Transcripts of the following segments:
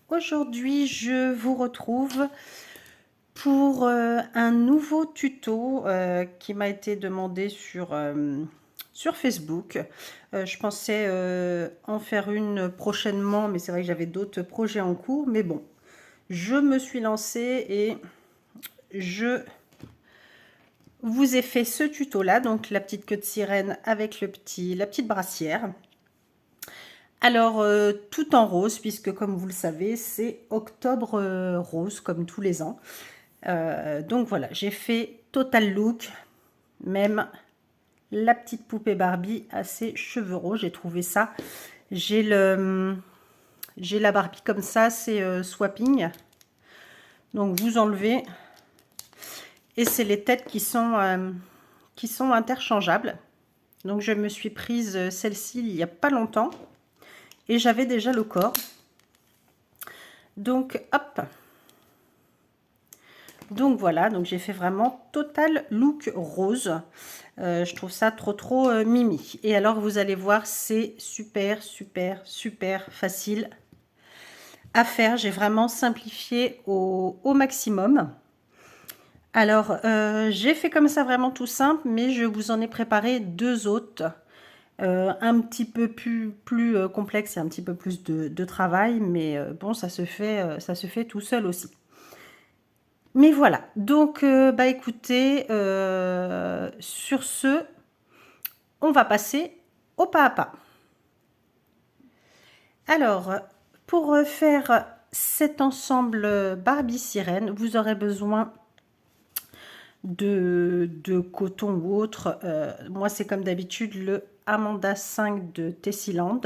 Aujourd'hui, je vous retrouve pour un nouveau tuto qui m'a été demandé sur Facebook. Je pensais en faire une prochainement, mais c'est vrai que j'avais d'autres projets en cours. Mais bon, je me suis lancée et je vous ai fait ce tuto-là, donc la petite queue de sirène avec la petite brassière. Alors, tout en rose, puisque comme vous le savez, c'est octobre rose, comme tous les ans. Donc voilà, j'ai fait total look, même la petite poupée Barbie à ses cheveux roses. J'ai trouvé ça. J'ai la Barbie comme ça, c'est swapping. Donc vous enlevez. Et c'est les têtes qui sont interchangeables. Donc je me suis prise celle-ci il n'y a pas longtemps. Et j'avais déjà le corps. Donc hop. Donc voilà, donc j'ai fait vraiment total look rose. Je trouve ça trop mimi. Et alors vous allez voir, c'est super facile à faire. J'ai vraiment simplifié au maximum. Alors j'ai fait comme ça vraiment tout simple, mais je vous en ai préparé deux autres. Un petit peu plus complexe et un petit peu plus de travail, mais bon, ça se fait tout seul aussi. Mais voilà, donc bah écoutez, sur ce, on va passer au pas à pas. Alors, pour faire cet ensemble Barbie sirène, vous aurez besoin de coton ou autre. Moi, c'est comme d'habitude le Amanda 5 de Tessiland.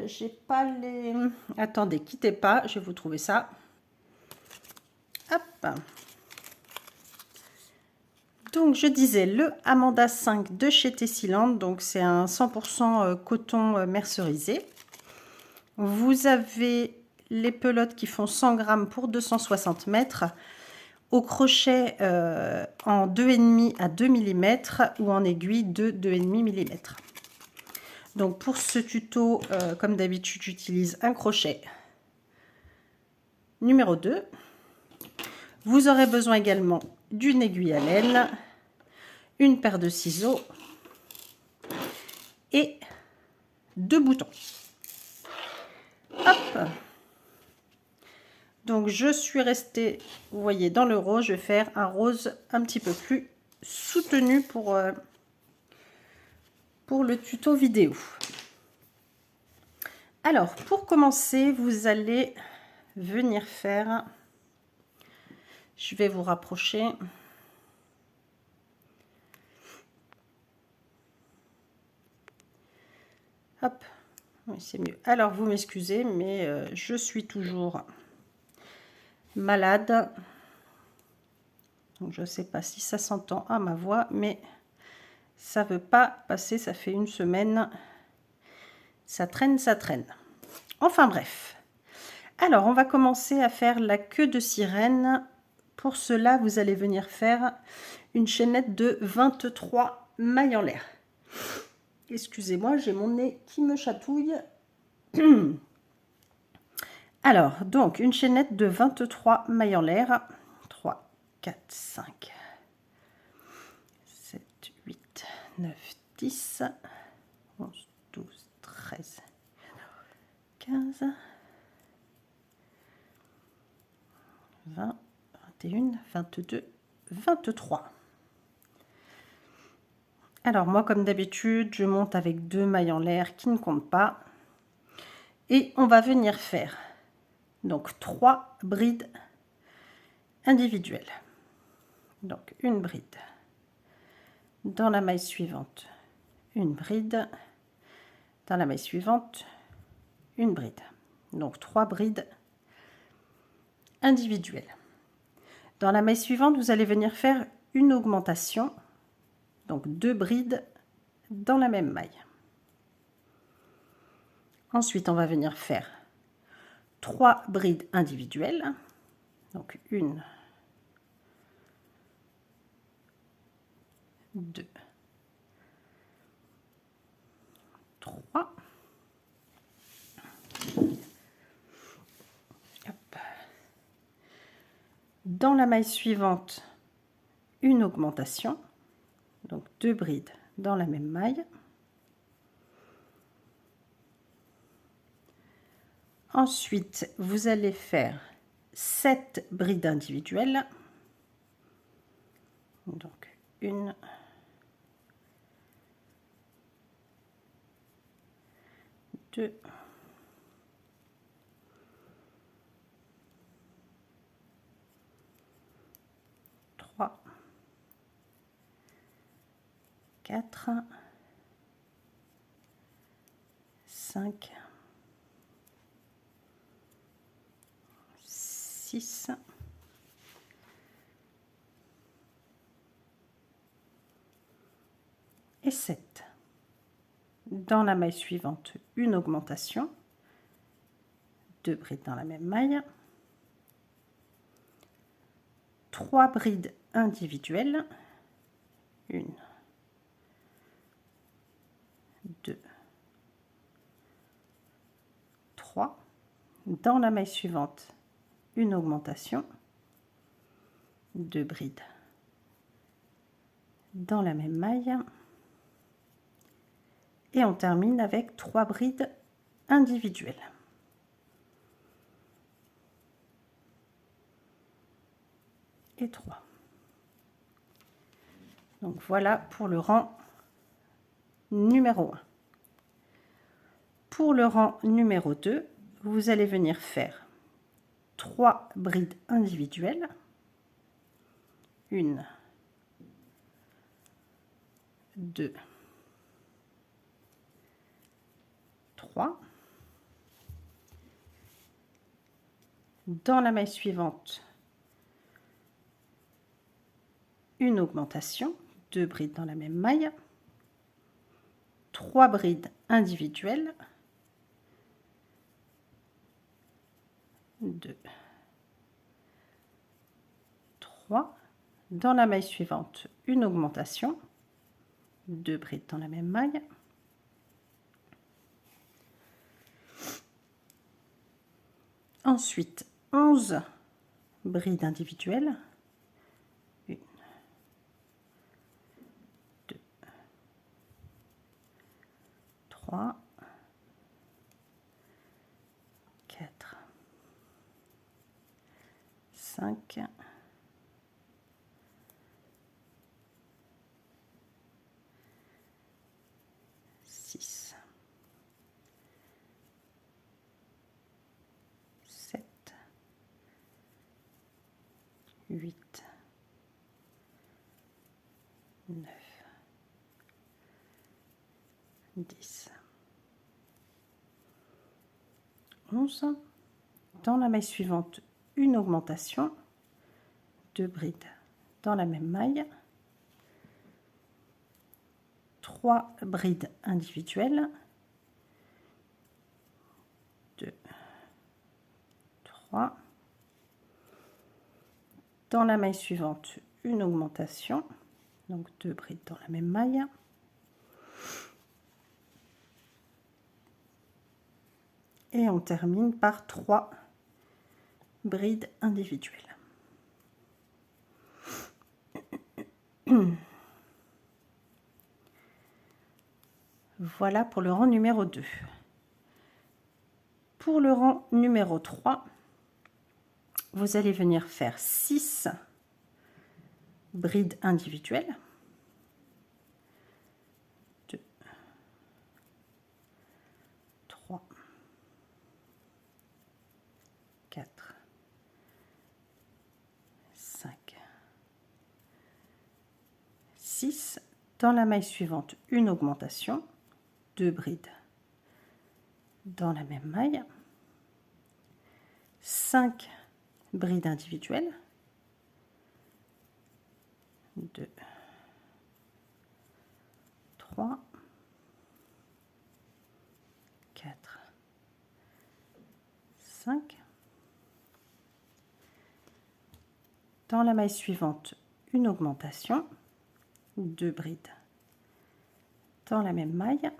J'ai pas les... Attendez, quittez pas, je vais vous trouver ça. Hop. Donc, je disais le Amanda 5 de chez Tessiland. Donc, c'est un 100% coton mercerisé. Vous avez les pelotes qui font 100 grammes pour 260 mètres. Au crochet en 2,5 à 2 mm ou en aiguille de 2,5 mm. Donc, pour ce tuto, comme d'habitude, j'utilise un crochet numéro 2. Vous aurez besoin également d'une aiguille à laine, une paire de ciseaux et 2 boutons. Hop. Donc je suis restée, vous voyez, dans le rose. Je vais faire un rose un petit peu plus soutenu pour le tuto vidéo. Alors pour commencer, vous allez venir faire, je vais vous rapprocher. Hop, oui, c'est mieux. Alors vous m'excusez, mais je suis toujours malade. Donc je ne sais pas si ça s'entend à ma voix, mais ça veut pas passer. Ça fait une semaine. Ça traîne, ça traîne. Enfin bref. Alors on va commencer à faire la queue de sirène. Pour cela, vous allez venir faire une chaînette de 23 mailles en l'air. Excusez-moi, j'ai mon nez qui me chatouille. Alors, donc, une chaînette de 23 mailles en l'air. 3, 4, 5, 7, 8, 9, 10, 11, 12, 13, 15, 20, 21, 22, 23. Alors, moi, comme d'habitude, je monte avec 2 mailles en l'air qui ne comptent pas. Et on va venir faire donc 3 brides individuelles. Donc, une bride dans la maille suivante, une bride dans la maille suivante, une bride. Donc, 3 brides individuelles. Dans la maille suivante, vous allez venir faire une augmentation, donc 2 brides dans la même maille. Ensuite, on va venir faire 3 brides individuelles, donc 1, 2, 3. Dans la maille suivante, une augmentation, donc 2 brides dans la même maille. Ensuite, vous allez faire 7 brides individuelles. Donc 1, 2, 3, 4, 5, 6, et 7. Dans la maille suivante, une augmentation, 2 brides dans la même maille, 3 brides individuelles, 1, 2, 3. Dans la maille suivante, une augmentation, 2 brides dans la même maille, et on termine avec 3 brides individuelles. Et 3. Donc voilà pour le rang numéro 1. Pour le rang numéro 2, vous allez venir faire 3 brides individuelles, 1, 2, 3. Dans la maille suivante, une augmentation, 2 brides dans la même maille, 3 brides individuelles, 2, 3. Dans la maille suivante, une augmentation, 2 brides dans la même maille, ensuite 11 brides individuelles, 1, 2, 3, 4, 5, 6, 7, 8, 9, 10, 11. Dans la maille suivante, une augmentation, 2 brides dans la même maille, 3 brides individuelles, 2, 3. Dans la maille suivante, une augmentation, donc 2 brides dans la même maille, et on termine par 3 brides individuelles. Voilà pour le rang numéro 2. Pour le rang numéro 3, vous allez venir faire 6 brides individuelles, 2, 3, 4, 5, 6. Dans la maille suivante, une augmentation, 2 brides dans la même maille, 5 brides individuelles, 2, 3, 4, 5. Dans la maille suivante, une augmentation, 2 brides dans la même maille,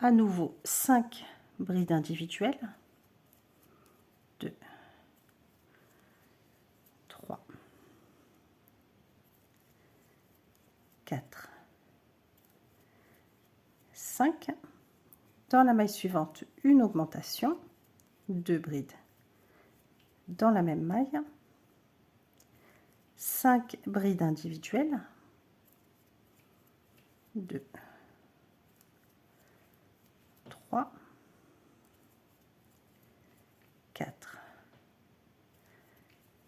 à nouveau 5 brides individuelles, 2, 4, 5. Dans la maille suivante, une augmentation, 2 brides dans la même maille, 5 brides individuelles, 2, 3, 4,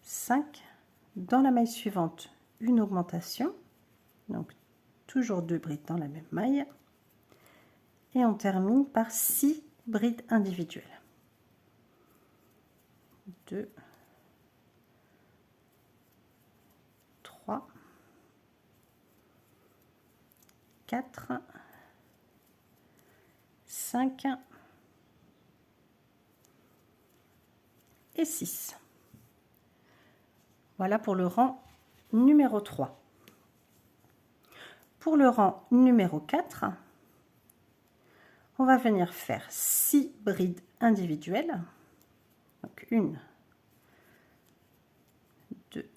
5. Dans la maille suivante, une augmentation, donc toujours 2 brides dans la même maille, et on termine par 6 brides individuelles. 2, 3, 4, 5 et 6. Voilà pour le rang numéro 3. Pour le rang numéro 4, on va venir faire 6 brides individuelles. Donc 1, 2,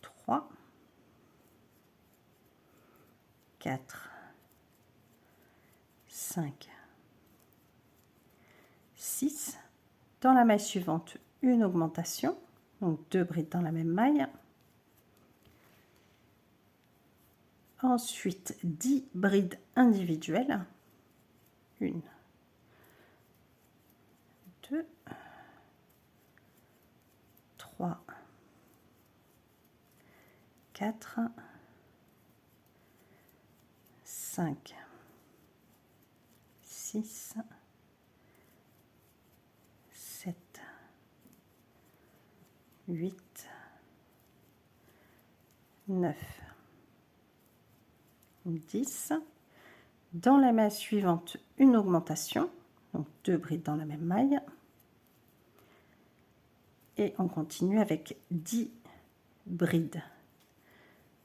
3, 4, 5, 6. Dans la maille suivante, une augmentation, donc 2 brides dans la même maille. Ensuite, 10 brides individuelles. 1, 2, 3, 4, 5, 6, 7, 8, 9, 10. Dans la maille suivante, une augmentation, donc 2 brides dans la même maille. Et on continue avec 10 brides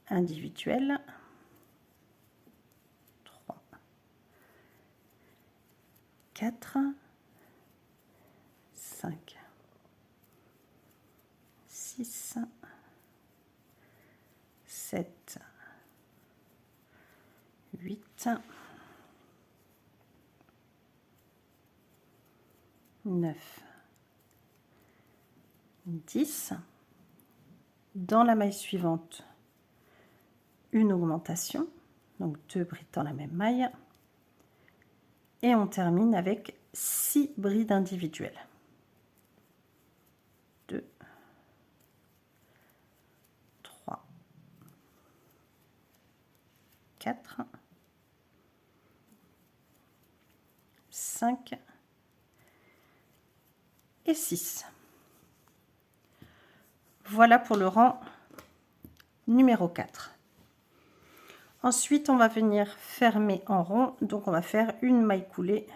individuelles. 3, 4, 5, 6, 7, 8, 9, 10. Dans la maille suivante, une augmentation, donc 2 brides dans la même maille. Et on termine avec 6 brides individuelles. 2, 3, 4, 5 et 6. Voilà pour le rang numéro 4. Ensuite, on va venir fermer en rond. Donc, on va faire une maille coulée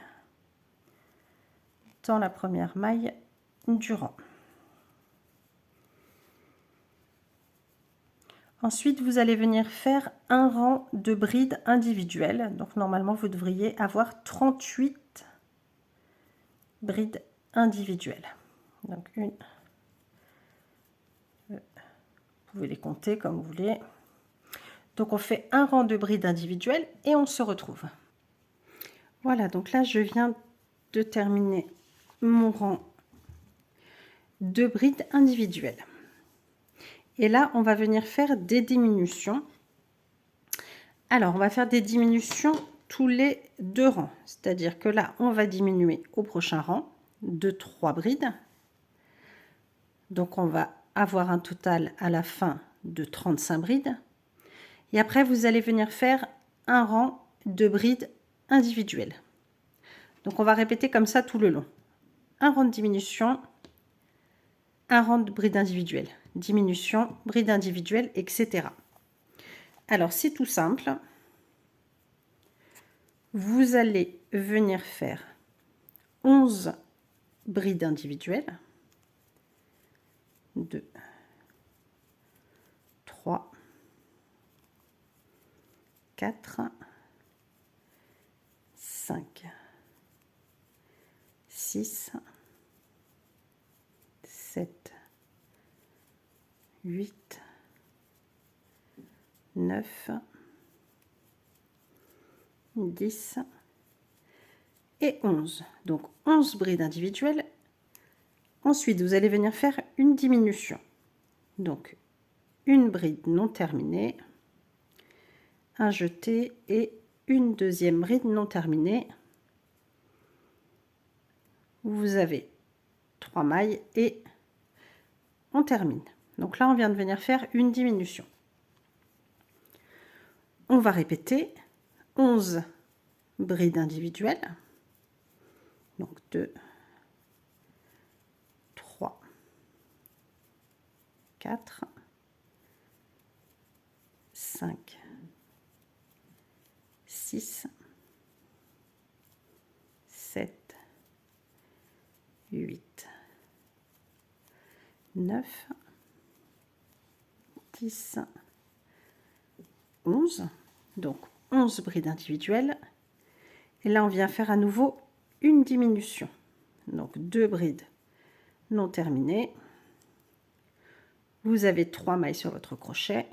dans la première maille du rang. Ensuite, vous allez venir faire un rang de brides individuelles. Donc, normalement, vous devriez avoir 38 brides individuelles. Donc, une, deux, vous pouvez les compter comme vous voulez. Donc, on fait un rang de brides individuelles et on se retrouve. Voilà, donc là, je viens de terminer mon rang de brides individuelles. Et là, on va venir faire des diminutions. Alors, on va faire des diminutions tous les 2 rangs. C'est-à-dire que là, on va diminuer au prochain rang de 3 brides. Donc, on va avoir un total à la fin de 35 brides. Et après, vous allez venir faire un rang de brides individuelles. Donc, on va répéter comme ça tout le long. Un rang de diminution, un rang de brides individuelles, diminution, bride individuelle, etc. Alors, c'est tout simple. Vous allez venir faire 11 brides individuelles. 2, 3, 4, 5, 6, 7, 8, 9, 10 et 11. Donc 11 brides individuelles. Ensuite, vous allez venir faire une diminution. Donc une bride non terminée, un jeté et une deuxième bride non terminée. Vous avez 3 mailles et on termine. Donc là, on vient de venir faire une diminution. On va répéter 11 brides individuelles. Donc 2, 3, 4, 5, 6, 7, 8, 9, 10, 11. Donc 11 brides individuelles. Et là, on vient faire à nouveau une diminution. Donc 2 brides non terminées. Vous avez 3 mailles sur votre crochet.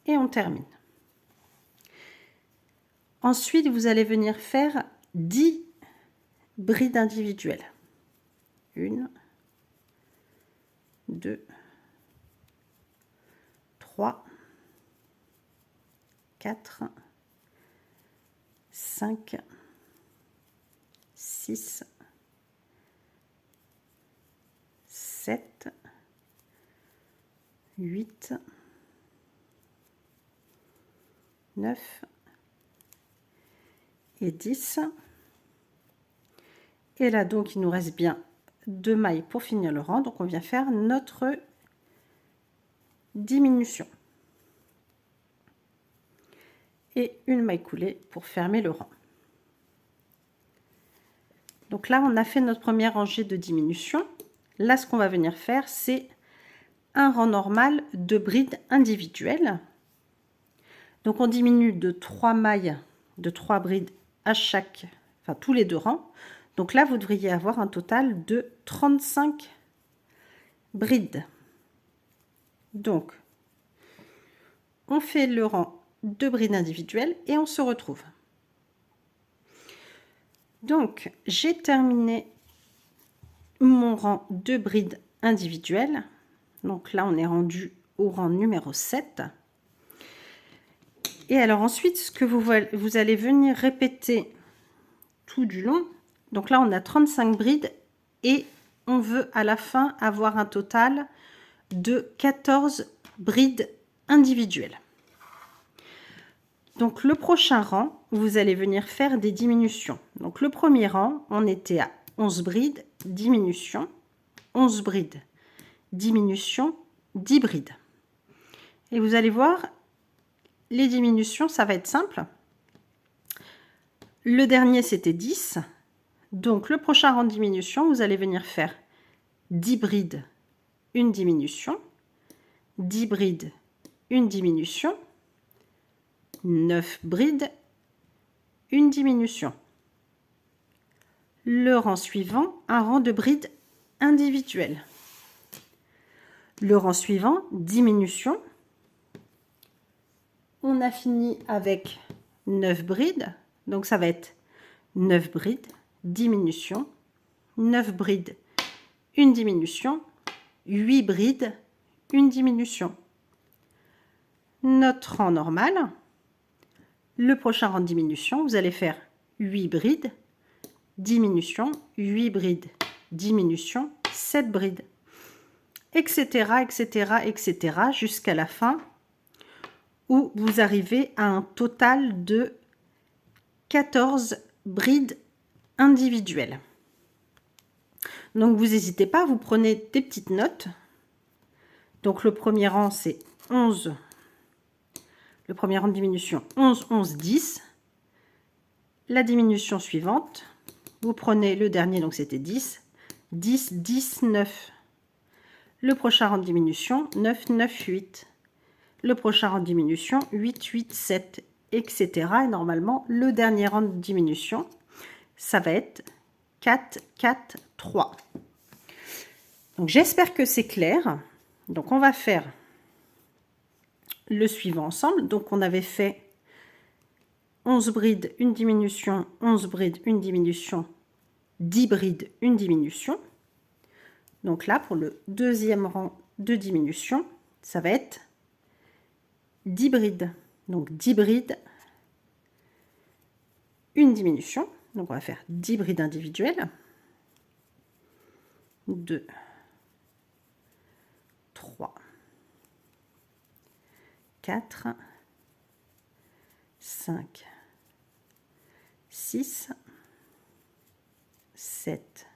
Et on termine. Ensuite, vous allez venir faire 10 brides individuelles. 1, 2, 3, 4, 5, 6, 7, 8, 9 et 10. Et là, donc, il nous reste bien 2 mailles pour finir le rang. Donc, on vient faire notre diminution. Et une maille coulée pour fermer le rang. Donc là, on a fait notre première rangée de diminution. Là, ce qu'on va venir faire, c'est un rang normal de brides individuelles. Donc, on diminue de 3 mailles, de 3 brides à chaque, enfin tous les 2 rangs. Donc là, vous devriez avoir un total de 35 brides. Donc, on fait le rang de brides individuelles et on se retrouve. Donc, j'ai terminé mon rang de brides individuelles. Donc là, on est rendu au rang numéro 7. Et alors ensuite, ce que vous allez venir répéter tout du long. Donc là, on a 35 brides et on veut à la fin avoir un total de 14 brides individuelles. Donc le prochain rang, vous allez venir faire des diminutions. Donc le premier rang, on était à 11 brides, diminution, 11 brides, diminution, 10 brides. Et vous allez voir, les diminutions, ça va être simple. Le dernier, c'était 10. Donc le prochain rang de diminution, vous allez venir faire 10 brides, une diminution, 10 brides, une diminution, 9 brides, une diminution. Le rang suivant, un rang de brides individuelles. Le rang suivant, diminution. On a fini avec 9 brides, donc ça va être 9 brides, diminution, 9 brides, une diminution, 8 brides, une diminution. Notre rang normal. Le prochain rang de diminution, vous allez faire 8 brides, diminution, 8 brides, diminution, 7 brides, etc., etc., etc., jusqu'à la fin où vous arrivez à un total de 14 brides individuelles. Donc, vous n'hésitez pas, vous prenez des petites notes. Donc, le premier rang, c'est 11. Le premier rang de diminution, 11, 11, 10. La diminution suivante, vous prenez le dernier, donc c'était 10. 10, 10, 9. Le prochain rang de diminution, 9, 9, 8. Le prochain rang de diminution, 8, 8, 7, etc. Et normalement, le dernier rang de diminution, ça va être 4, 4, 3. Donc, j'espère que c'est clair. Donc, on va faire le suivant ensemble. Donc, on avait fait 11 brides, une diminution, 11 brides, une diminution, 10 brides, une diminution. Donc là, pour le deuxième rang de diminution, ça va être 10 brides. Donc 10 brides, une diminution. Donc on va faire 10 brides individuelles. 2, 3, 4, 5, 6, 7,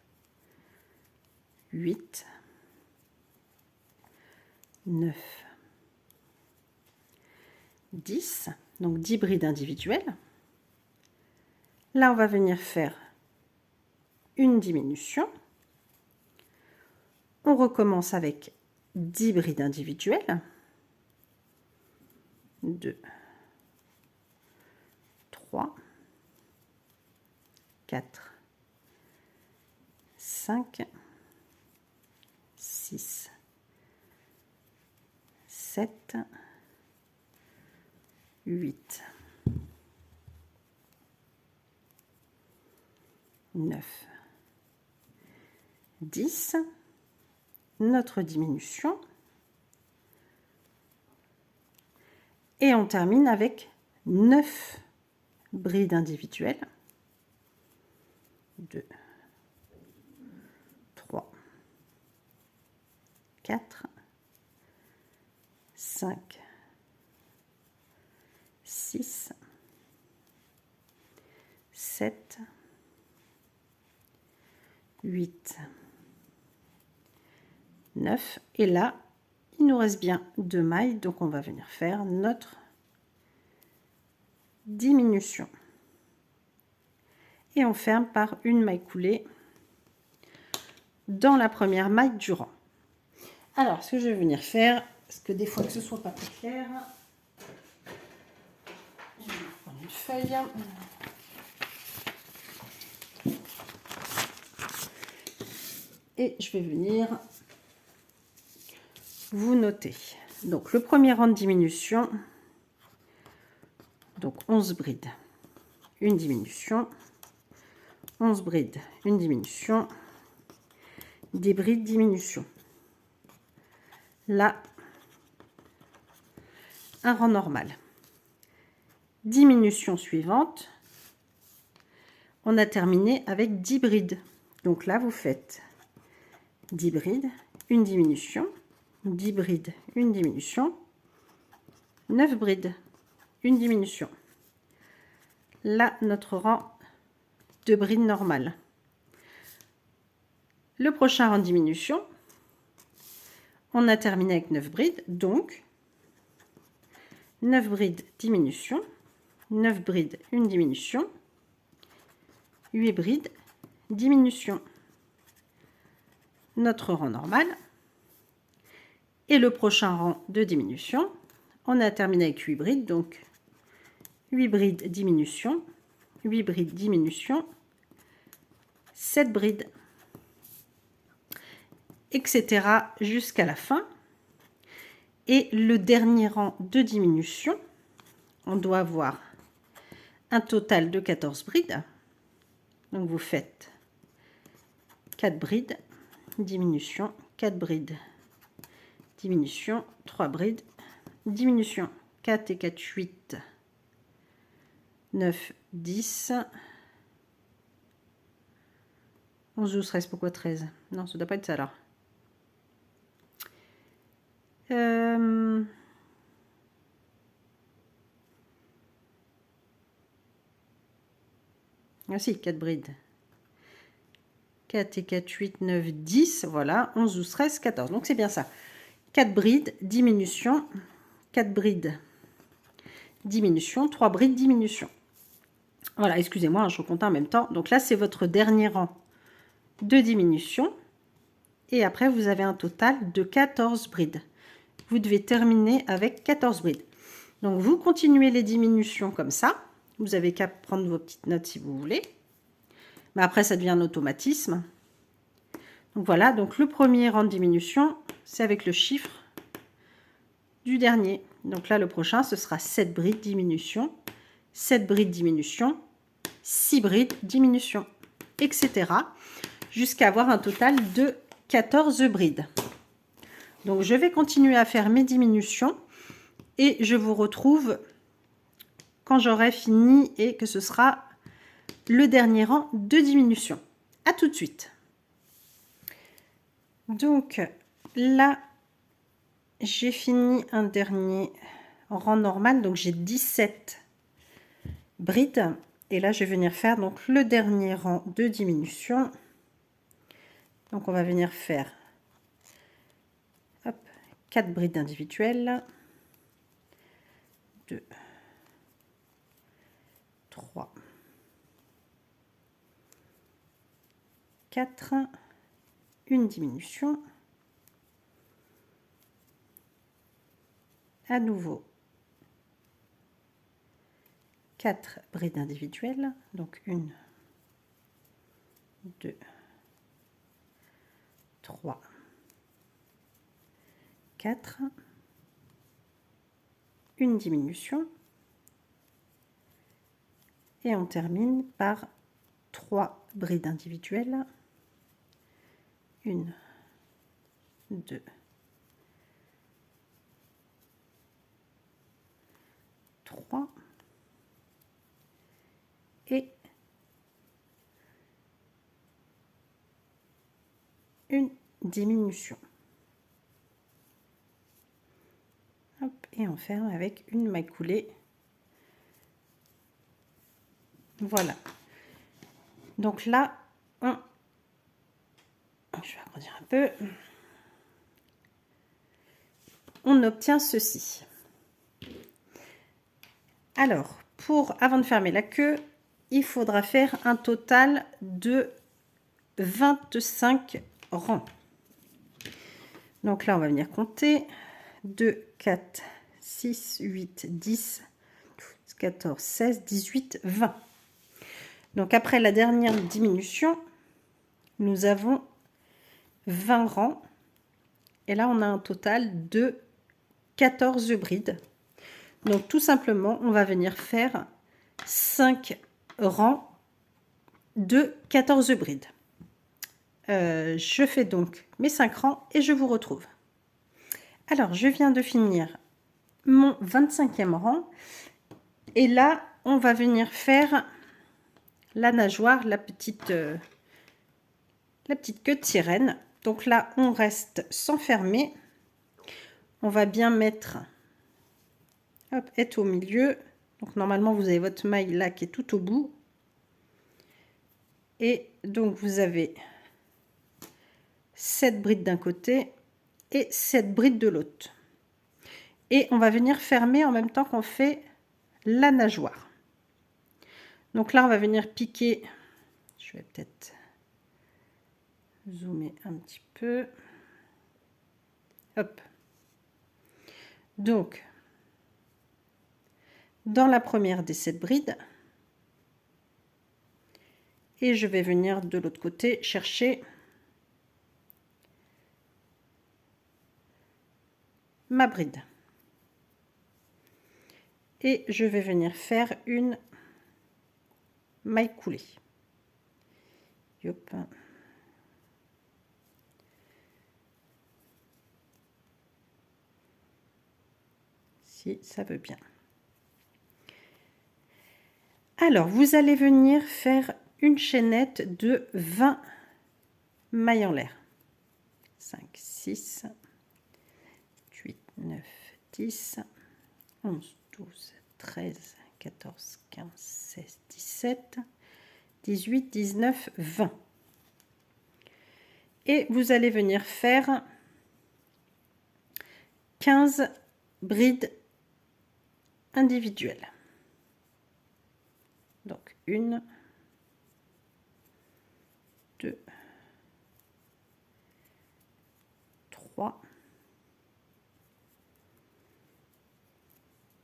8, 9, 10. Donc 10 brides individuelles. Là, on va venir faire une diminution. On recommence avec 10 brides individuelles. 2, 3, 4, 5, 6, 7, 8, 9, 10. Notre diminution. Et on termine avec 9 brides individuelles. 2, 3, 4, 5, 6, 7, 8, 9. Et là, il nous reste bien 2 mailles, donc on va venir faire notre diminution. Et on ferme par une maille coulée dans la première maille du rang. Alors, ce que je vais venir faire, parce que des fois que ce soit pas très clair, je vais prendre une feuille. Et je vais venir vous noter. Donc, le premier rang de diminution, donc 11 brides, une diminution, 11 brides, une diminution, des brides, diminution. Là, un rang normal. Diminution suivante, on a terminé avec 10 brides. Donc là, vous faites 10 brides, une diminution, 10 brides, une diminution, 9 brides, une diminution. Là, notre rang de brides normales. Le prochain rang de diminution, on a terminé avec 9 brides, donc 9 brides, diminution, 9 brides, une diminution, 8 brides, diminution. Notre rang normal. Et le prochain rang de diminution, on a terminé avec 8 brides, donc 8 brides, diminution, 8 brides, diminution, 7 brides, etc. jusqu'à la fin. Et le dernier rang de diminution, on doit avoir un total de 14 brides. Donc vous faites 4 brides, diminution, 4 brides, diminution, 3 brides, diminution, 4 et 4, 8, 9, 10, 11, 12, 13, pourquoi 13? Non, ça ne doit pas être ça alors. Ah si, 4 brides. 4 et 4, 8, 9, 10, voilà, 11, 12, 13, 14. Donc c'est bien ça. 4 brides, diminution, 4 brides, diminution, 3 brides, diminution. Voilà, excusez-moi, je recompte en même temps. Donc là, c'est votre dernier rang de diminution. Et après, vous avez un total de 14 brides. Vous devez terminer avec 14 brides. Donc, vous continuez les diminutions comme ça. Vous avez qu'à prendre vos petites notes si vous voulez. Mais après, ça devient un automatisme. Donc voilà, donc le premier rang de diminution, c'est avec le chiffre du dernier. Donc là, le prochain, ce sera 7 brides diminution, 7 brides diminution, 6 brides diminution, etc. jusqu'à avoir un total de 14 brides. Donc, je vais continuer à faire mes diminutions et je vous retrouve quand j'aurai fini et que ce sera le dernier rang de diminution. À tout de suite. Donc là, j'ai fini un dernier rang normal, donc j'ai 17 brides et là je vais venir faire donc le dernier rang de diminution. Donc on va venir faire 4 brides individuelles, 2, 3, 4, une diminution, à nouveau 4 brides individuelles, donc 1, 2, 3, 4, une diminution et on termine par 3 brides individuelles, 1, 2, 3 et une diminution. Hop, et on ferme avec une maille coulée. Voilà. Donc là, je vais agrandir un peu. On obtient ceci. Alors, avant de fermer la queue, il faudra faire un total de 25 rangs. Donc là, on va venir compter 2, 4, 6, 8, 10, 12, 14, 16, 18, 20. Donc après la dernière diminution, nous avons 20 rangs. Et là, on a un total de 14 brides. Donc tout simplement, on va venir faire 5 rangs de 14 brides. Je fais donc mes 5 rangs et je vous retrouve. Alors, je viens de finir mon 25e rang. Et là, on va venir faire la nageoire, la petite queue de sirène. Donc là, on reste sans fermer. On va bien mettre, hop, être au milieu. Donc normalement, vous avez votre maille là qui est tout au bout. Et donc, vous avez 7 brides d'un côté et 7 brides de l'autre. Et on va venir fermer en même temps qu'on fait la nageoire. Donc là, on va venir piquer. Je vais peut-être zoomer un petit peu. Hop. Donc, dans la première des 7 brides, et je vais venir de l'autre côté chercher ma bride. Et je vais venir faire une maille coulée. Hop. Si ça veut bien. Alors, vous allez venir faire une chaînette de 20 mailles en l'air. 5, 6, 8, 9, 10, 11, 12, 13, 14, 15, 16, 17, 18, 19, 20. Et vous allez venir faire 15 brides individuelles. Donc 1, 2, 3,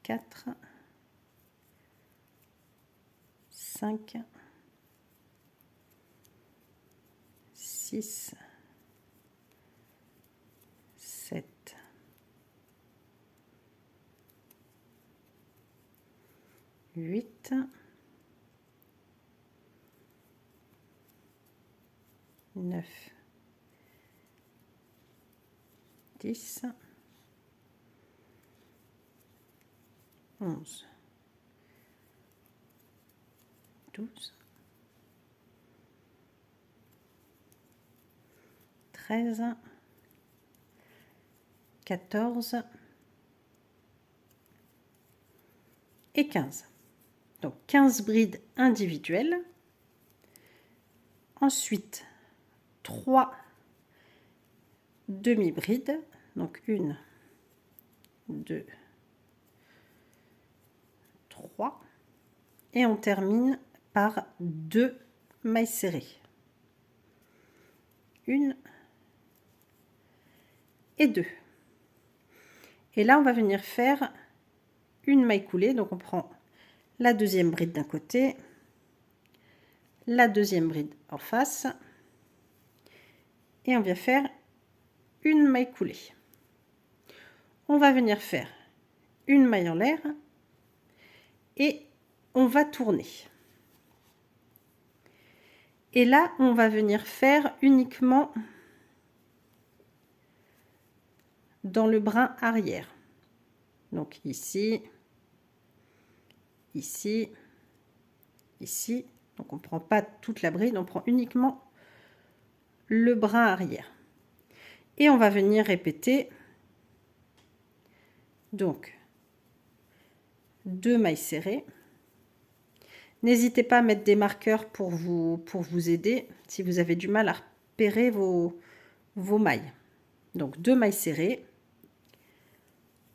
4, 5, 6, 7, 8, 9, 10, 11, 12, 13, 14 et 15. Donc 15 brides individuelles. Ensuite, 3 demi-brides. Donc 1, 2, 3. Et on termine par 2 mailles serrées. 1 et 2. Et là, on va venir faire une maille coulée. Donc, on prend la deuxième bride d'un côté, la deuxième bride en face, et on vient faire une maille coulée. On va venir faire une maille en l'air et on va tourner. Et là, on va venir faire uniquement dans le brin arrière. Donc ici, ici, ici. Donc on ne prend pas toute la bride, on prend uniquement le brin arrière. Et on va venir répéter donc 2 mailles serrées. N'hésitez pas à mettre des marqueurs pour vous aider si vous avez du mal à repérer vos mailles. Donc 2 mailles serrées,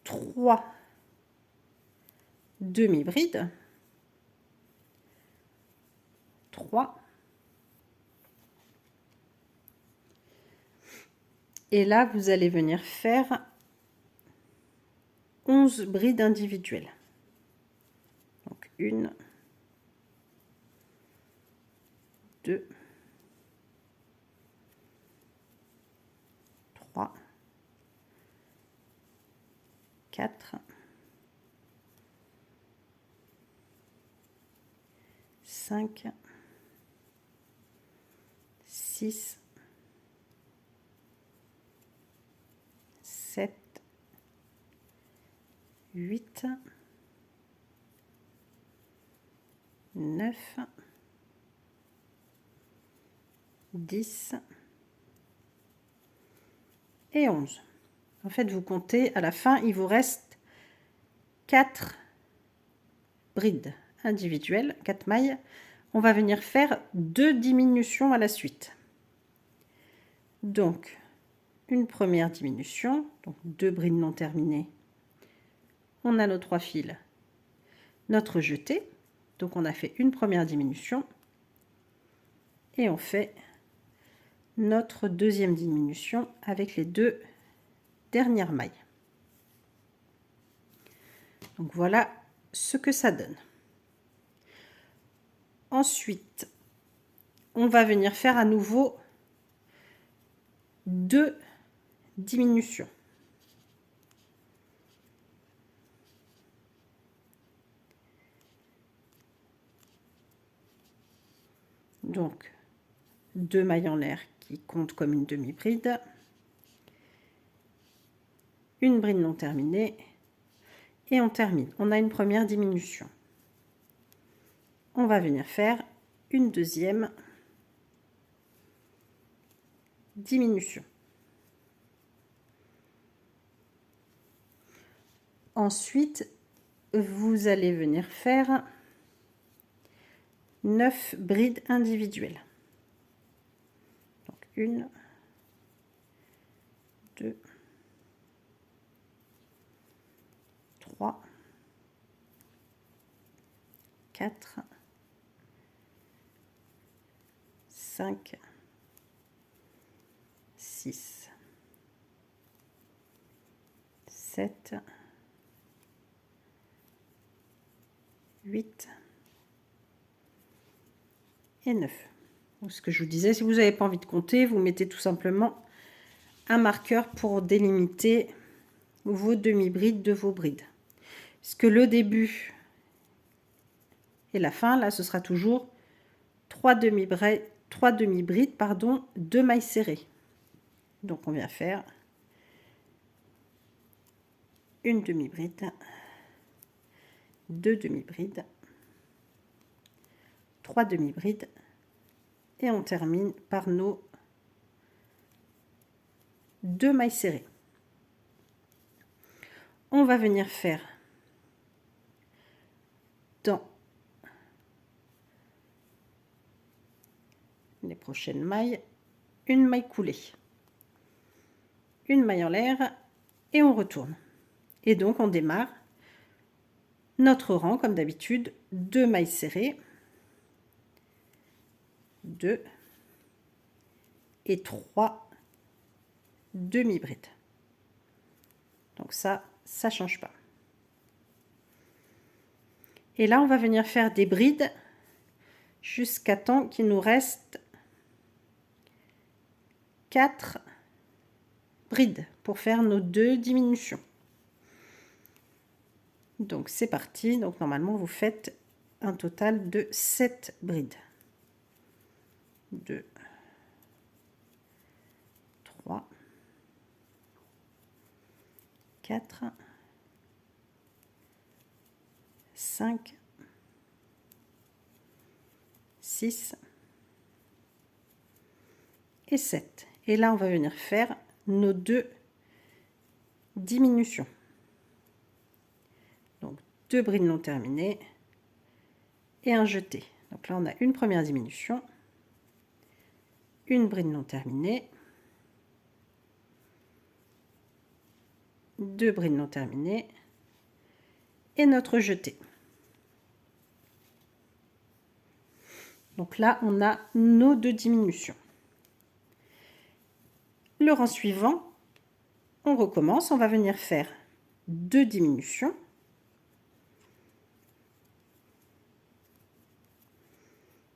3 demi-brides, 3. Et là, vous allez venir faire 11 brides individuelles. Donc 1, 2, 3, 4, 5, 6, 7, 8, 9, 10 et 11. En fait, vous comptez, à la fin, il vous reste 4 brides individuelles, 4 mailles. On va venir faire 2 diminutions à la suite. Donc, une première diminution, donc 2 brides non terminées. On a nos 3 fils, notre jeté. Donc, on a fait une première diminution et on fait notre deuxième diminution avec les 2 dernières mailles. Donc, voilà ce que ça donne. Ensuite, on va venir faire à nouveau 2 diminutions. Donc 2 mailles en l'air qui comptent comme une demi-bride, une bride non terminée et on termine. On a une première diminution. On va venir faire une deuxième diminution. Ensuite, vous allez venir faire 9 brides individuelles. Donc 1, 2, 3, 4, 5, 6, 7, 8 et 9. Donc, ce que je vous disais, si vous n'avez pas envie de compter, vous mettez tout simplement un marqueur pour délimiter vos demi-brides de vos brides. Parce que le début Et la fin, là, ce sera toujours 3 demi-brides, pardon, 2 mailles serrées. Donc on vient faire une demi-bride, 2 demi-brides, 3 demi-brides et on termine par nos 2 mailles serrées. On va venir faire dans les prochaines mailles une maille coulée, une maille en l'air et on retourne. Et donc on démarre notre rang comme d'habitude, 2 mailles serrées, 2 et 3 demi-brides. Donc ça change pas. Et là on va venir faire des brides jusqu'à temps qu'il nous reste 4 brides pour faire nos 2 diminutions. Donc c'est parti. Donc normalement vous faites un total de 7 brides. 2, 3, 4, 5, 6 et 7. Et là, on va venir faire nos 2 diminutions. Donc 2 brides non terminées et un jeté. Donc là, on a une première diminution, une bride non terminée, 2 brides non terminées et notre jeté. Donc là, on a nos 2 diminutions. Le rang suivant, on recommence, on va venir faire 2 diminutions.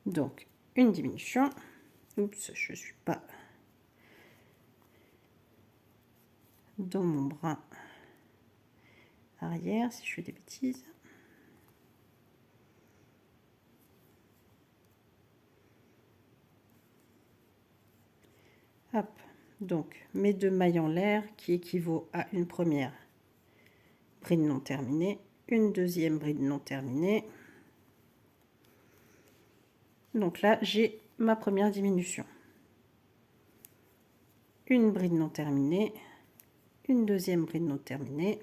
Donc, une diminution. Oups, je ne suis pas dans mon brin arrière si je fais des bêtises. Hop, donc mes 2 mailles en l'air qui équivaut à une première bride non terminée, une deuxième bride non terminée. Donc là, j'ai ma première diminution. Une bride non terminée, une deuxième bride non terminée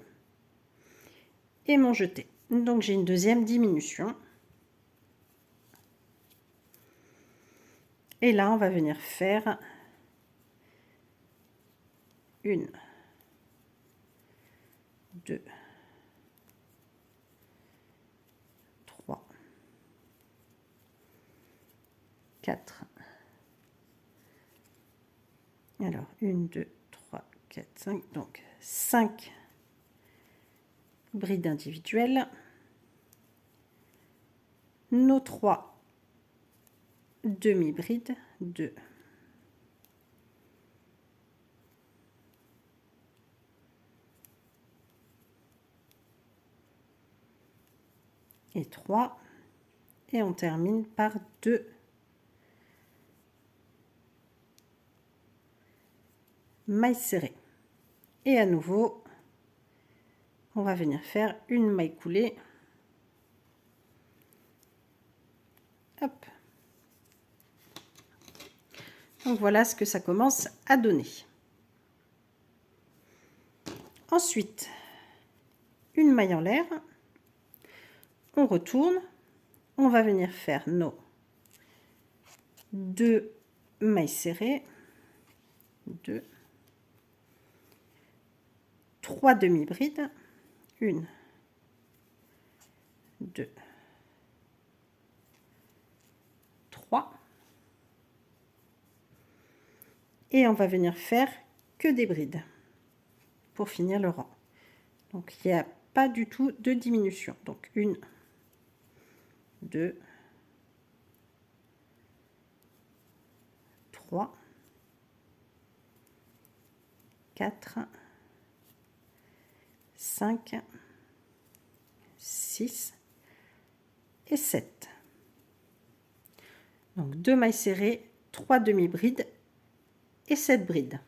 et mon jeté. Donc j'ai une deuxième diminution. Et là, on va venir faire une, 2, 3, 4. Alors, 1, 2, 3, 4, 5. Donc, 5 brides individuelles. Nos 3 demi-brides. 2. Et 3. Et on termine par 2 mailles serrées. Et à nouveau, on va venir faire une maille coulée. Hop. Donc voilà ce que ça commence à donner. Ensuite, une maille en l'air. On retourne. On va venir faire nos 2 mailles serrées. 2, 3 demi-brides. 1, 2, 3. Et on va venir faire que des brides pour finir le rang. Donc il n'y a pas du tout de diminution. Donc 1, 2, 3, 4, 5, 6 et 7. Donc 2 mailles serrées, 3 demi-brides et 7 brides.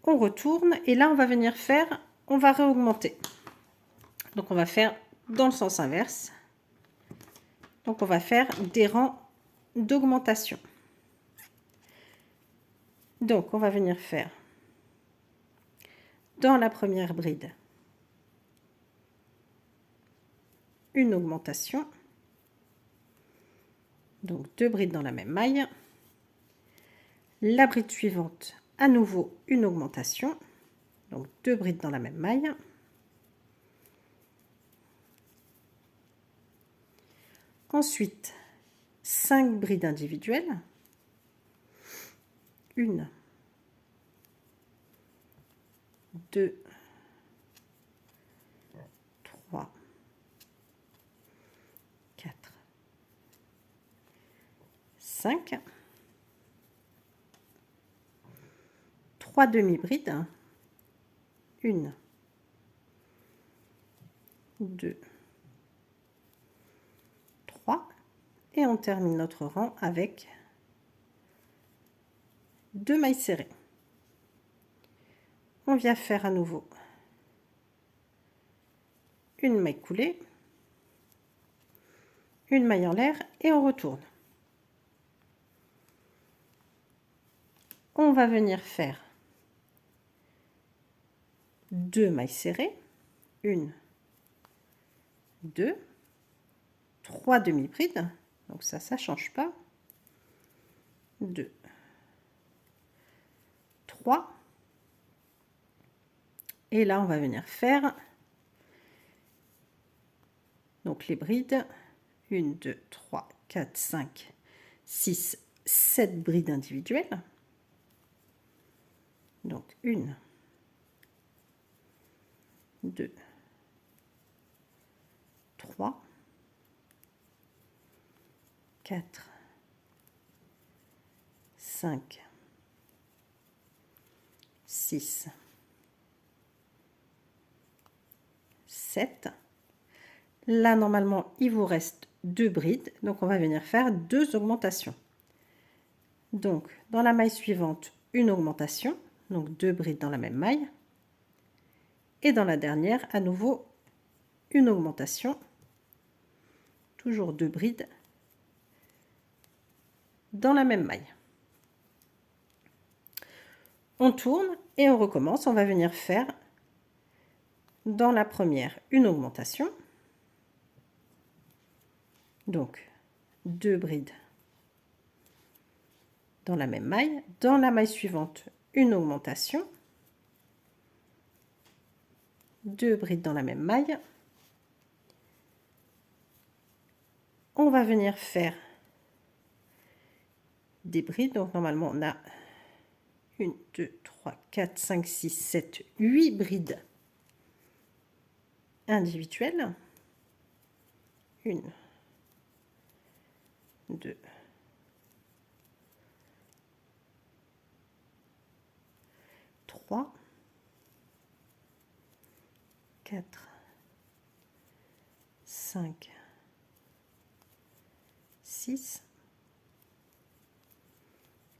On retourne et là on va venir faire, on va réaugmenter. Donc on va faire dans le sens inverse. Donc on va faire des rangs d'augmentation. Donc on va venir faire dans la première bride une augmentation. Donc 2 brides dans la même maille. La bride suivante, à nouveau une augmentation. Donc 2 brides dans la même maille. Ensuite, 5 brides individuelles. 1, 2, 3, 4, 5. 3 demi-brides. 1, 2, 3. Et on termine notre rang avec 2 mailles serrées. On vient faire à nouveau une maille coulée, une maille en l'air et on retourne. On va venir faire 2 mailles serrées, 1, 2, 3 demi-brides, donc ça change pas, 2, 3, et là on va venir faire donc les brides, 1, 2, 3, 4, 5, 6, 7 brides individuelles, donc 1, 2, 3, 4, 5, 6, 7. Là, normalement, il vous reste 2 brides. Donc, on va venir faire 2 augmentations. Donc, dans la maille suivante, une augmentation. Donc, 2 brides dans la même maille. Et dans la dernière, à nouveau, une augmentation. Toujours 2 brides dans la même maille. On tourne et on recommence. On va venir faire dans la première une augmentation. Donc 2 brides dans la même maille. Dans la maille suivante, une augmentation. 2 brides dans la même maille. On va venir faire des brides. Donc normalement on a 1, 2, 3, 4, 5, 6, 7, 8 brides individuelles. 1, 2, 3, 4, 5, 6,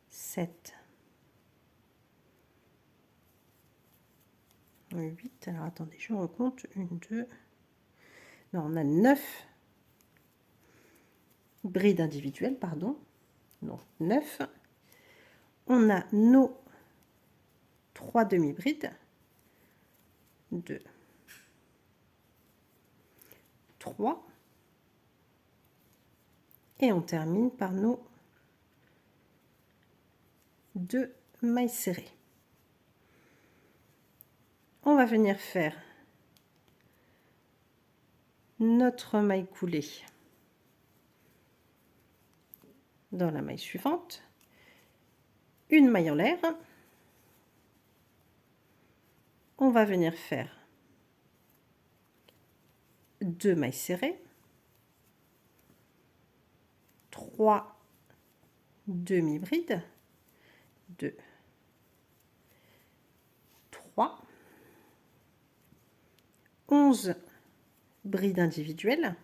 7, 8. Alors attendez, je recompte. 1, 2. Non, on a 9 brides individuelles, pardon. Donc 9. On a nos 3 demi-brides. 2, 3. Et on termine par nos 2 mailles serrées. On va venir faire notre maille coulée dans la maille suivante, une maille en l'air. On va venir faire 2 mailles serrées, 3 demi-brides, 2, 3, 11 brides individuelles,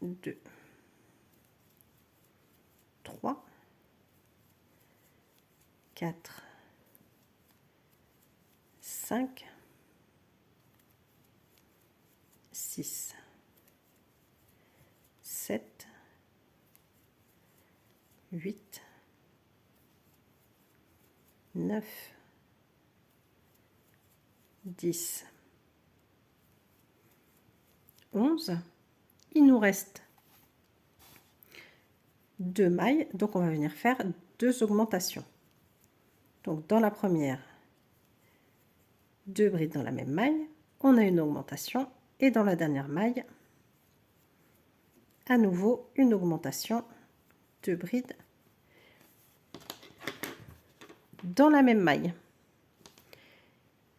2, 3, 4, 5, 6, 7, 8, 9, 10, 11. Il nous reste 2 mailles, donc on va venir faire 2 augmentations. Donc dans la première, 2 brides dans la même maille, on a une augmentation, et dans la dernière maille, à nouveau une augmentation, 2 brides dans la même maille.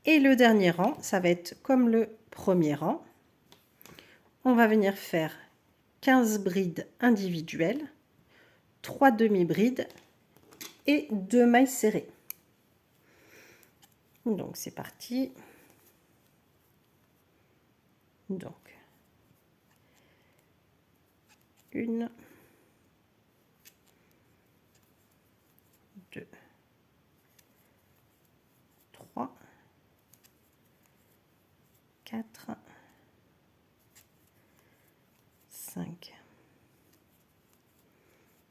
Et le dernier rang, ça va être comme le premier rang. On va venir faire 15 brides individuelles, 3 demi-brides et 2 mailles serrées. Donc c'est parti. Donc 1, 2, 3, 4, 5,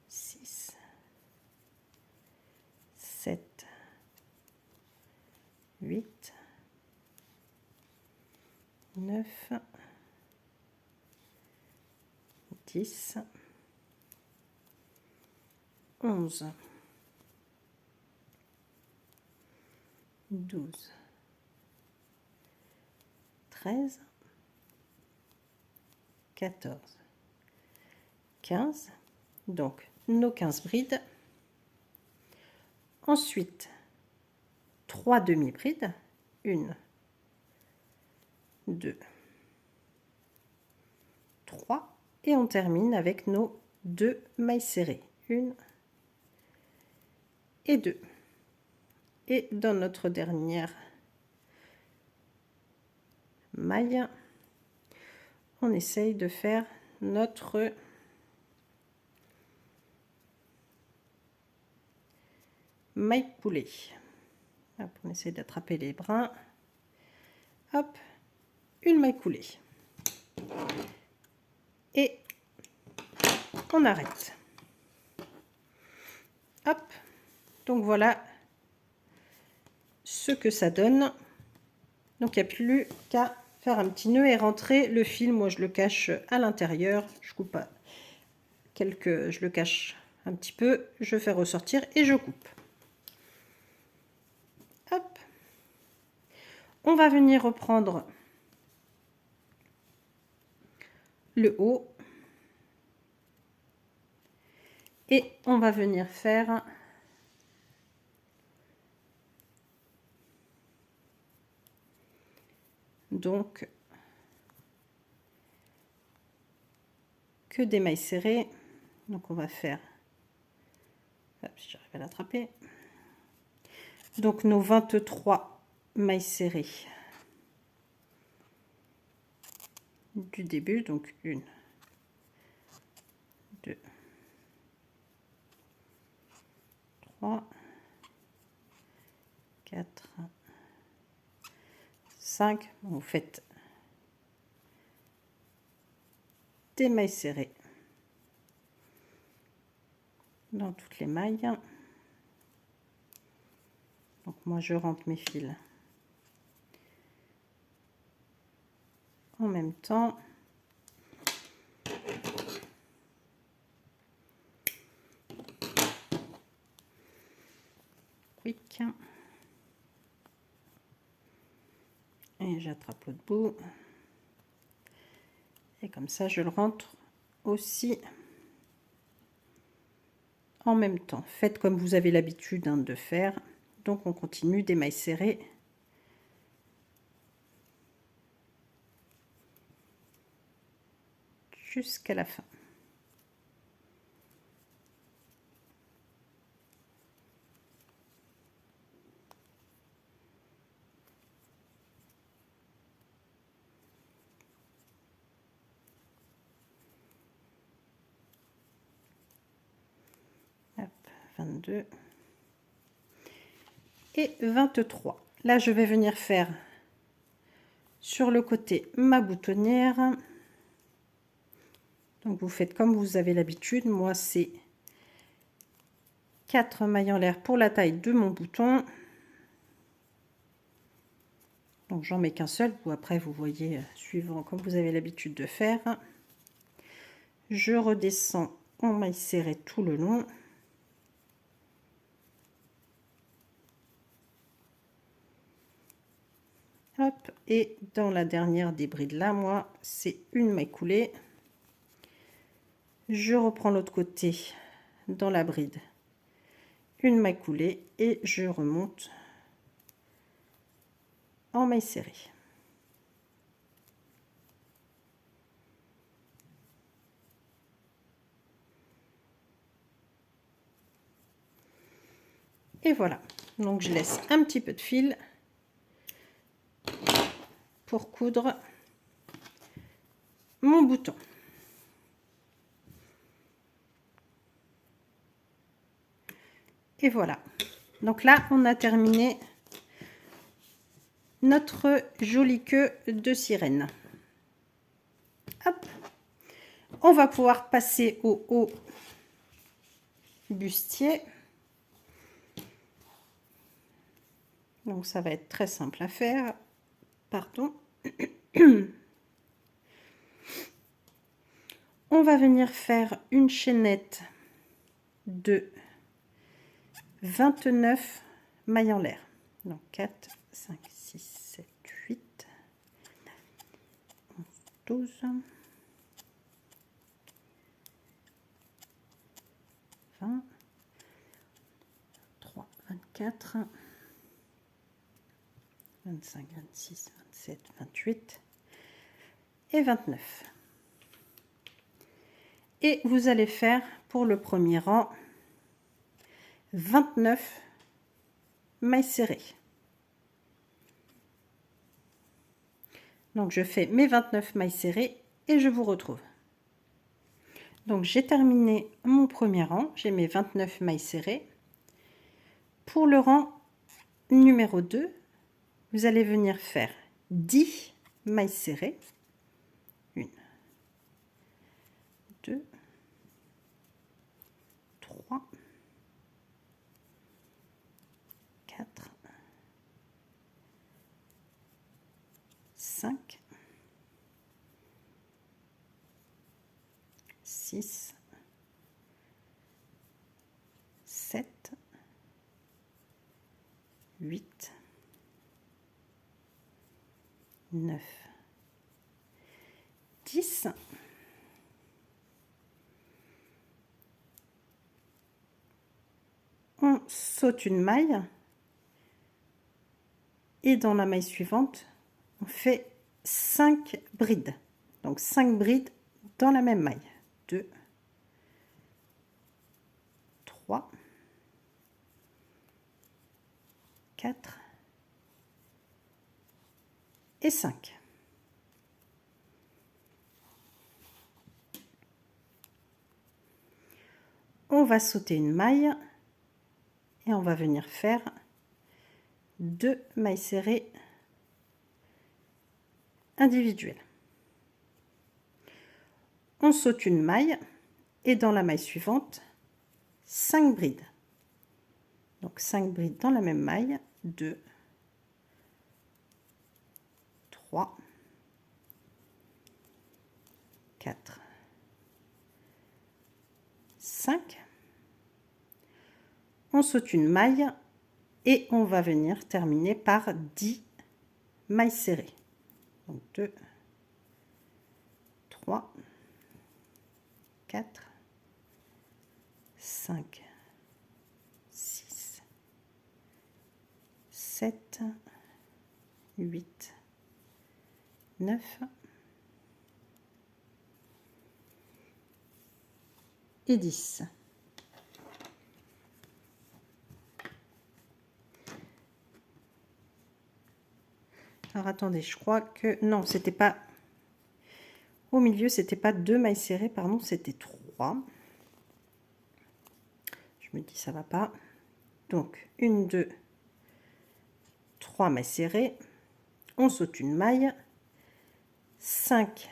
6, 7, 8, 9, 10, 11, 12, 13, 14, 15. Donc nos 15 brides. Ensuite, 3 demi-brides. 1, 2, 3. Et on termine avec nos 2 mailles serrées. 1 et 2. Et dans notre dernière maille, on essaye de faire notre maille coulée. Hop, on essaye d'attraper les brins. Hop, une maille coulée. Et on arrête. Hop, donc voilà ce que ça donne. Donc il n'y a plus qu'à faire un petit nœud et rentrer le fil. Moi je le cache à l'intérieur, je coupe pas je le cache un petit peu, je fais ressortir et je coupe. Hop, on va venir reprendre le haut et on va venir faire donc que des mailles serrées. Donc on va faire, hop, si j'arrive à l'attraper, donc nos 23 mailles serrées du début, donc 1, 2, 3, 4, 5. Vous faites des mailles serrées dans toutes les mailles. Donc moi je rentre mes fils en même temps. Quick. Et j'attrape l'autre bout. Et comme ça je le rentre aussi en même temps. Faites comme vous avez l'habitude de faire. Donc on continue des mailles serrées jusqu'à la fin. 22 et 23. Là, je vais venir faire sur le côté ma boutonnière. Donc, vous faites comme vous avez l'habitude. Moi, c'est 4 mailles en l'air pour la taille de mon bouton. Donc, j'en mets qu'un seul. Ou après, vous voyez, suivant comme vous avez l'habitude de faire. Je redescends en maille serrée tout le long. Hop, et dans la dernière des brides là, moi, c'est une maille coulée. Je reprends l'autre côté dans la bride, une maille coulée et je remonte en maille serrée. Et voilà, donc je laisse un petit peu de fil pour coudre mon bouton. Et voilà, donc là on a terminé notre jolie queue de sirène. Hop, on va pouvoir passer au haut bustier. Donc ça va être très simple à faire. Pardon. On va venir faire une chaînette de 29 mailles en l'air. Donc 4, 5, 6, 7, 8, 11, 12, 20, 23, 24, 25, 26, 27, 28 et 29. Et vous allez faire pour le premier rang 29 mailles serrées. Donc je fais mes 29 mailles serrées et je vous retrouve. Donc j'ai terminé mon premier rang, j'ai mes 29 mailles serrées. Pour le rang numéro 2, vous allez venir faire 10 mailles serrées. 1, 2, 3, 4, 5, 6, 7, 8, 9, 10. On saute une maille et dans la maille suivante, on fait 5 brides. Donc 5 brides dans la même maille. 2, 3, 4 et 5. On va sauter une maille et on va venir faire 2 mailles serrées individuelles. On saute une maille et dans la maille suivante 5 brides. Donc 5 brides dans la même maille, 2, 3, 4, 5. On saute une maille et on va venir terminer par 10 mailles serrées. Donc 2, 3, 4, 5, 6, 7, 8, 9 et 10. Alors attendez, je crois que non, c'était pas au milieu, c'était pas 2 mailles serrées, pardon, c'était 3. Je me dis ça va pas. Donc 1, 2, 3 mailles serrées, on saute une maille, 5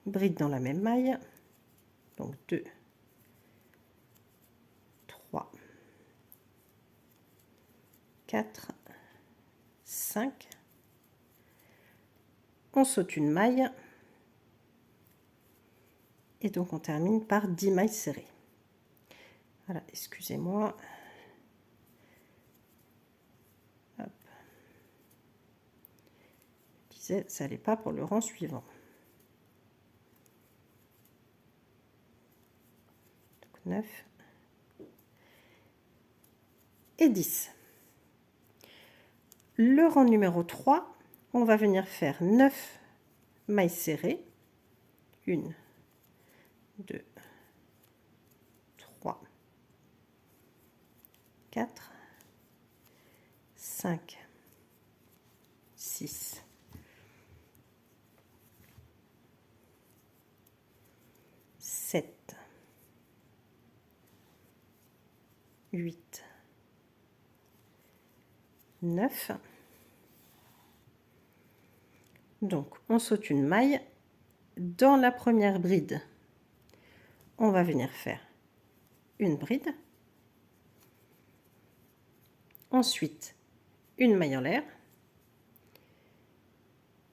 brides dans la même maille, donc 2, 3, 4, 5, on saute une maille, et donc on termine par 10 mailles serrées. Voilà, excusez-moi. Je disais, ça n'allait pas pour le rang suivant. Donc 9 et 10. Le rang numéro 3, on va venir faire 9 mailles serrées. 1, 2, 3, 4, 5, 6, 7, 8, 9. Donc, on saute une maille. Dans la première bride, on va venir faire une bride. Ensuite, une maille en l'air.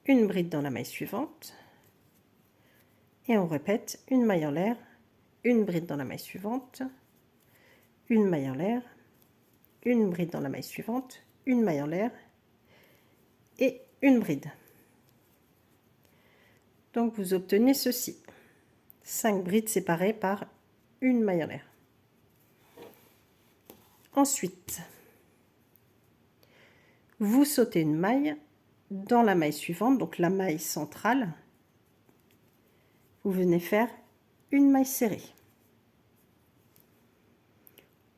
Une bride dans la maille suivante. Et on répète une maille en l'air, une bride dans la maille suivante, une maille en l'air, une bride dans la maille suivante, une maille en l'air et une bride. Donc vous obtenez ceci, 5 brides séparées par une maille en l'air. Ensuite, vous sautez une maille dans la maille suivante, donc la maille centrale. Vous venez faire une maille serrée.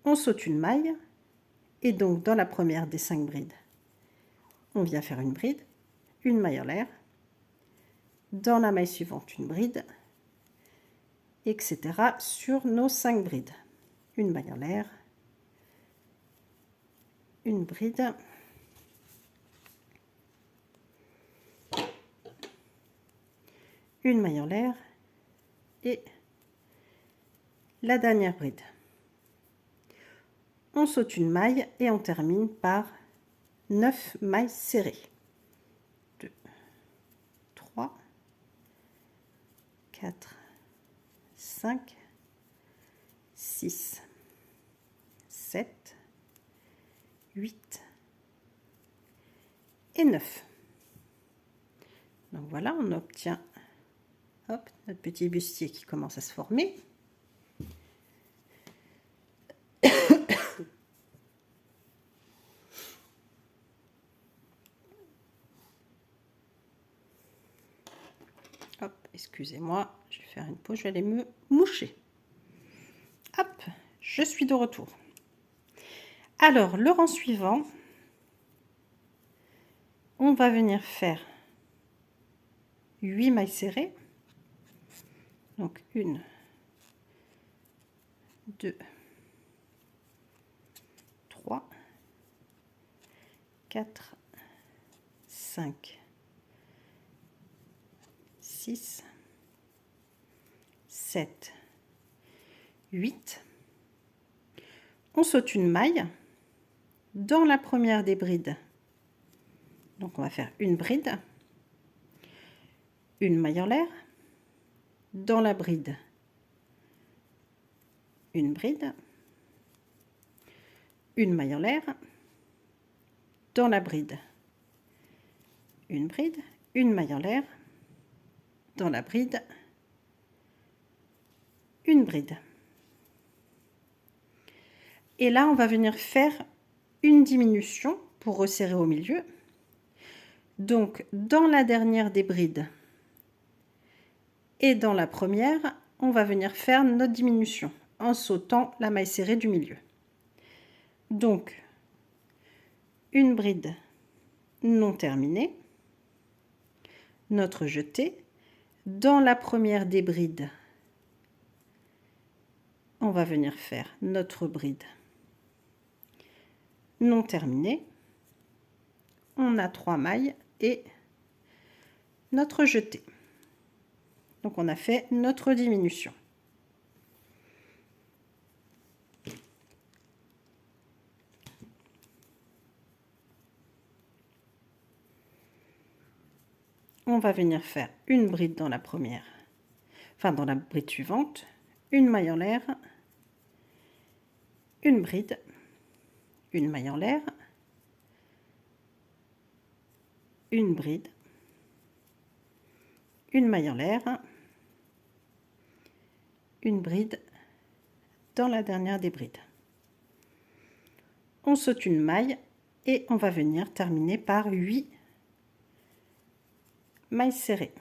On saute une maille et donc dans la première des 5 brides, on vient faire une bride, une maille en l'air, dans la maille suivante une bride, etc. sur nos 5 brides. Une maille en l'air, une bride, une maille en l'air et la dernière bride. On saute une maille et on termine par 9 mailles serrées. 2, 3, 4, 5, 6, 7, 8 et 9. Donc voilà, on obtient hop, notre petit bustier qui commence à se former. Hop, excusez-moi, je vais faire une pause, je vais aller me moucher. Hop, je suis de retour. Alors, le rang suivant, on va venir faire 8 mailles serrées. Donc 1, 2, 3, 4, 5, 6, 7, 8. On saute une maille dans la première des brides. Donc on va faire une bride, une maille en l'air, dans la bride, une bride, une maille en l'air, dans la bride, une bride, une maille en l'air, dans la bride, une bride. Et là, on va venir faire une diminution pour resserrer au milieu. Donc, dans la dernière des brides et dans la première, on va venir faire notre diminution en sautant la maille serrée du milieu. Donc, une bride non terminée, notre jeté. Dans la première des brides, on va venir faire notre bride non terminé. On a 3 mailles et notre jeté. Donc on a fait notre diminution. On va venir faire une bride dans la première, enfin dans la bride suivante, une maille en l'air, une bride, une maille en l'air, une bride, une maille en l'air, une bride dans la dernière des brides. On saute une maille et on va venir terminer par 8 mailles serrées.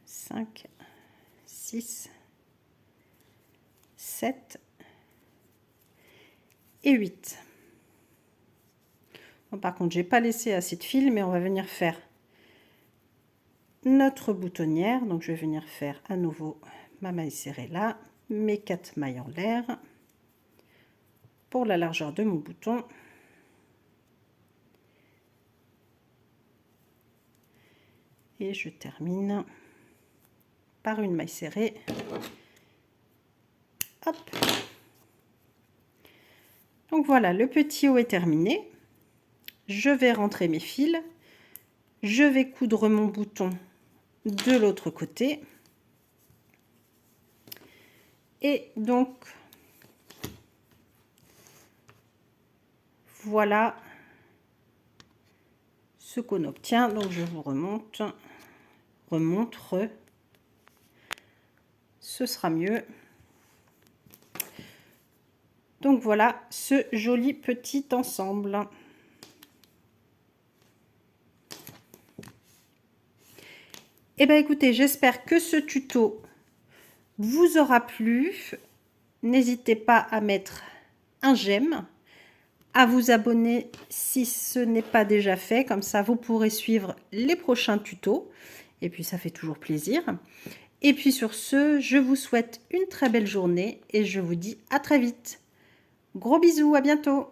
5, 6, 7 et 8. Bon, par contre, j'ai pas laissé assez de fil, mais on va venir faire notre boutonnière. Donc je vais venir faire à nouveau ma maille serrée là, mes 4 mailles en l'air pour la largeur de mon bouton. Et je termine par une maille serrée. Hop. Donc voilà, le petit haut est terminé. Je vais rentrer mes fils. Je vais coudre mon bouton de l'autre côté. Et donc, voilà ce qu'on obtient. Donc je vous remontre. Ce sera mieux. Donc voilà ce joli petit ensemble. Et bien écoutez, j'espère que ce tuto vous aura plu. N'hésitez pas à mettre un j'aime, à vous abonner si ce n'est pas déjà fait, comme ça vous pourrez suivre les prochains tutos et puis ça fait toujours plaisir. Et puis sur ce, je vous souhaite une très belle journée et je vous dis à très vite. Gros bisous, à bientôt.